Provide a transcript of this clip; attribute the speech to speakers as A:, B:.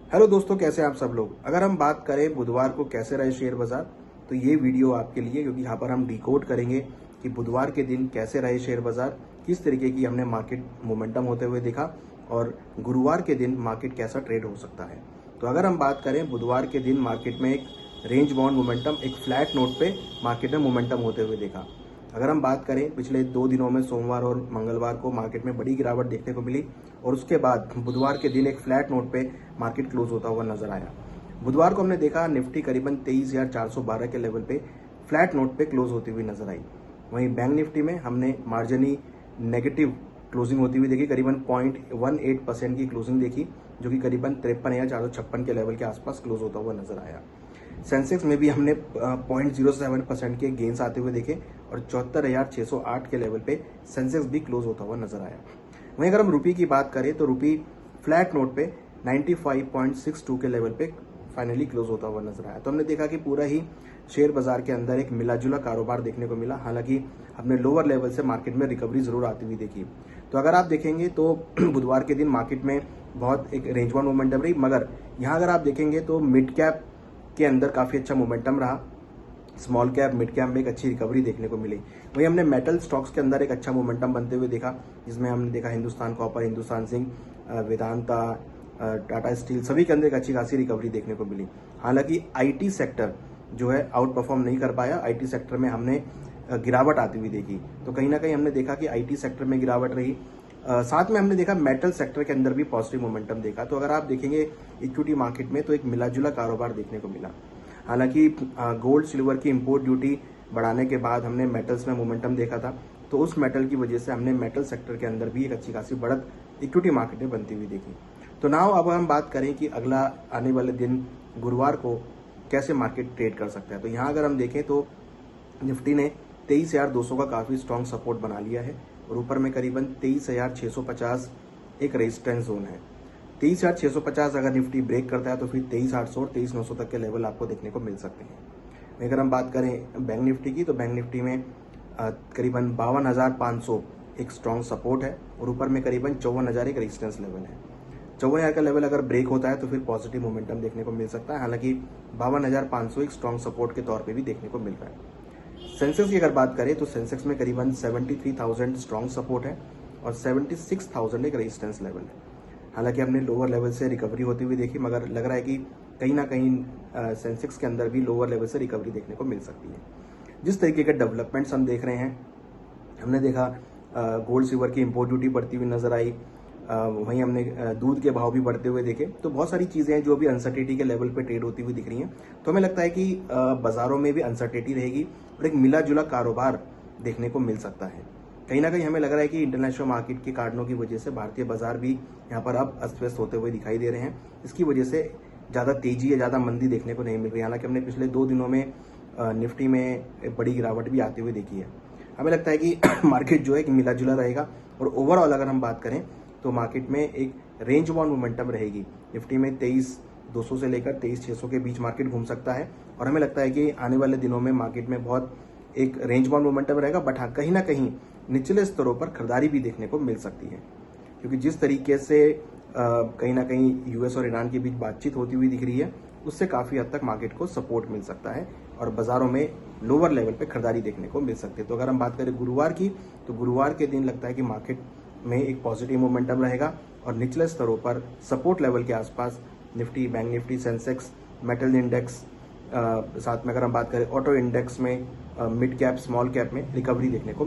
A: Hello दोस्तों, कैसे हैं आप सब लोग। अगर हम बात करें बुधवार को कैसे रहे शेयर बाजार, तो ये वीडियो आपके लिए, क्योंकि यहाँ पर हम डिकोड करेंगे कि बुधवार के दिन कैसे रहे शेयर बाजार, किस तरीके की हमने मार्केट मोमेंटम होते हुए देखा और गुरुवार के दिन मार्केट कैसा ट्रेड हो सकता है। तो अगर हम बात करें बुधवार के दिन मार्केट में एक रेंज बाउंड मोमेंटम, एक फ्लैट नोट पे मार्केट में मोमेंटम होते हुए देखा। अगर हम बात करें पिछले 2 दिनों में, सोमवार और मंगलवार को मार्केट में बड़ी गिरावट देखने को मिली और उसके बाद बुधवार के दिन एक फ्लैट नोट पे मार्केट क्लोज होता हुआ नजर आया। बुधवार को हमने देखा निफ्टी करीबन 23,412 के लेवल पे फ्लैट नोट पे क्लोज होती हुई नजर आई। वहीं बैंक निफ्टी में हमने मार्जिनी नेगेटिव क्लोजिंग होती हुई देखी, करीबन 0.18% की क्लोजिंग देखी, जो कि करीबन 53,456 के लेवल के आसपास क्लोज होता हुआ नजर आया। सेंसेक्स में भी हमने 0.07% के गेंस आते हुए देखे और 74,608 के लेवल पे सेंसेक्स भी क्लोज होता हुआ नजर आया। वहीं अगर हम रुपये की बात करें तो रुपये फ्लैट नोट पे 95.62 के लेवल पे फाइनली क्लोज होता हुआ नजर आया। तो हमने देखा कि पूरा ही शेयर बाजार के अंदर एक मिलाजुला कारोबार देखने को मिला। हालांकि हमने लोअर लेवल से मार्केट में रिकवरी जरूर आती हुई देखी। तो अगर आप देखेंगे तो बुधवार के दिन मार्केट में बहुत एक रेंज बाउंड मोमेंटम रही, मगर यहाँ अगर आप देखेंगे तो मिड कैप के अंदर काफी अच्छा मोमेंटम रहा। स्मॉल कैप, मिड कैप में एक अच्छी रिकवरी देखने को मिली। वहीं हमने मेटल स्टॉक्स के अंदर एक अच्छा मोमेंटम बनते हुए देखा, जिसमें हमने देखा Hindustan copper, Hindustan zinc, Vedanta, Tata steel, सभी के अंदर एक अच्छी खासी रिकवरी देखने को मिली। हालांकि आईटी सेक्टर जो है आउट परफॉर्म नहीं कर पाया। आईटी सेक्टर में हमने गिरावट आती हुई देखी। तो कहीं ना कहीं हमने देखा कि आईटी सेक्टर में गिरावट रही। साथ में हमने देखा मेटल सेक्टर के अंदर भी पॉजिटिव मोमेंटम देखा। तो अगर आप देखेंगे इक्विटी मार्केट में तो एक मिलाजुला कारोबार देखने को मिला। हालांकि गोल्ड सिल्वर की इंपोर्ट ड्यूटी बढ़ाने के बाद हमने मेटल्स में मोमेंटम देखा था, तो उस मेटल की वजह से हमने मेटल सेक्टर के अंदर भी एक अच्छी खासी बढ़त इक्विटी मार्केट में बनती हुई देखी। तो नाउ अब हम बात करें कि अगला आने वाले दिन गुरुवार को कैसे मार्केट ट्रेड कर सकता है। तो यहाँ अगर हम देखें तो निफ्टी ने 23,200 का काफी स्ट्रॉन्ग सपोर्ट बना लिया है और ऊपर में करीबन 23,650 एक रेजिस्टेंस जोन है। 23,650 अगर निफ्टी ब्रेक करता है तो फिर 23,800 और 23,900 तक के लेवल आपको देखने को मिल सकते हैं। अगर हम बात करें बैंक निफ्टी की, तो बैंक निफ्टी में करीबन 52,500 एक स्ट्रॉन्ग सपोर्ट है और ऊपर में करीबन 54,000 एक रेजिस्टेंस लेवल है। 54,000 का लेवल अगर ब्रेक होता है तो फिर पॉजिटिव मोमेंटम देखने को मिल सकता है। हालांकि 52,500 एक स्ट्रॉन्ग सपोर्ट के तौर पे भी देखने को मिल रहा है। सेंसेक्स की अगर बात करें तो सेंसेक्स में करीबन 73,000 स्ट्रॉन्ग सपोर्ट है और 76,000 एक रेजिस्टेंस लेवल है। हालांकि हमने लोअर लेवल से रिकवरी होती हुई देखी, मगर लग रहा है कि कहीं ना कहीं सेंसेक्स के अंदर भी लोअर लेवल से रिकवरी देखने को मिल सकती है। जिस तरीके के डेवलपमेंट्स हम देख रहे हैं, हमने देखा गोल्ड सिल्वर की इंपोर्ट ड्यूटी बढ़ती हुई नजर आई। वहीं हमने दूध के भाव भी बढ़ते हुए देखे। तो बहुत सारी चीजें हैं जो भी अनसर्टेनिटी के लेवल पे ट्रेड होती हुई दिख रही हैं। तो हमें लगता है कि बाजारों में भी अनसर्टेनिटी रहेगी और एक मिला जुला कारोबार देखने को मिल सकता है। कहीं ना कहीं हमें लग रहा है कि इंटरनेशनल मार्केट के कारणों की वजह से भारतीय बाजार भी यहाँ पर अब अस्त व्यस्त होते हुए दिखाई दे रहे हैं। इसकी वजह से ज्यादा तेजी या ज्यादा मंदी देखने को नहीं मिल रही। हालांकि हमने पिछले 2 दिनों में निफ्टी में बड़ी गिरावट भी आती हुई देखी है। हमें लगता है कि मार्केट जो है कि मिला जुला रहेगा और ओवरऑल अगर हम बात करें तो मार्केट में एक रेंज बाउंड मोमेंटम रहेगी। निफ्टी में 23,200 से लेकर 23,600 के बीच मार्केट घूम सकता है और हमें लगता है कि आने वाले दिनों में मार्केट में बहुत एक रेंज बाउंड मोमेंटम रहेगा। बट हाँ, कहीं ना कहीं निचले स्तरों पर खरीदारी भी देखने को मिल सकती है, क्योंकि जिस तरीके से कहीं ना कहीं यूएस और ईरान के बीच बातचीत होती हुई दिख रही है, उससे काफी हद तक मार्केट को सपोर्ट मिल सकता है और बाजारों में लोअर लेवल पे खरीदारी देखने को मिल सकती है। तो अगर हम बात करें गुरुवार की, तो गुरुवार के दिन लगता है कि मार्केट में एक पॉजिटिव मोमेंटम रहेगा और निचले स्तरों पर सपोर्ट लेवल के आसपास Nifty, bank Nifty, Sensex, metal index, साथ में अगर हम बात करें ऑटो इंडेक्स में मिड कैप, स्मॉल कैप में रिकवरी देखने को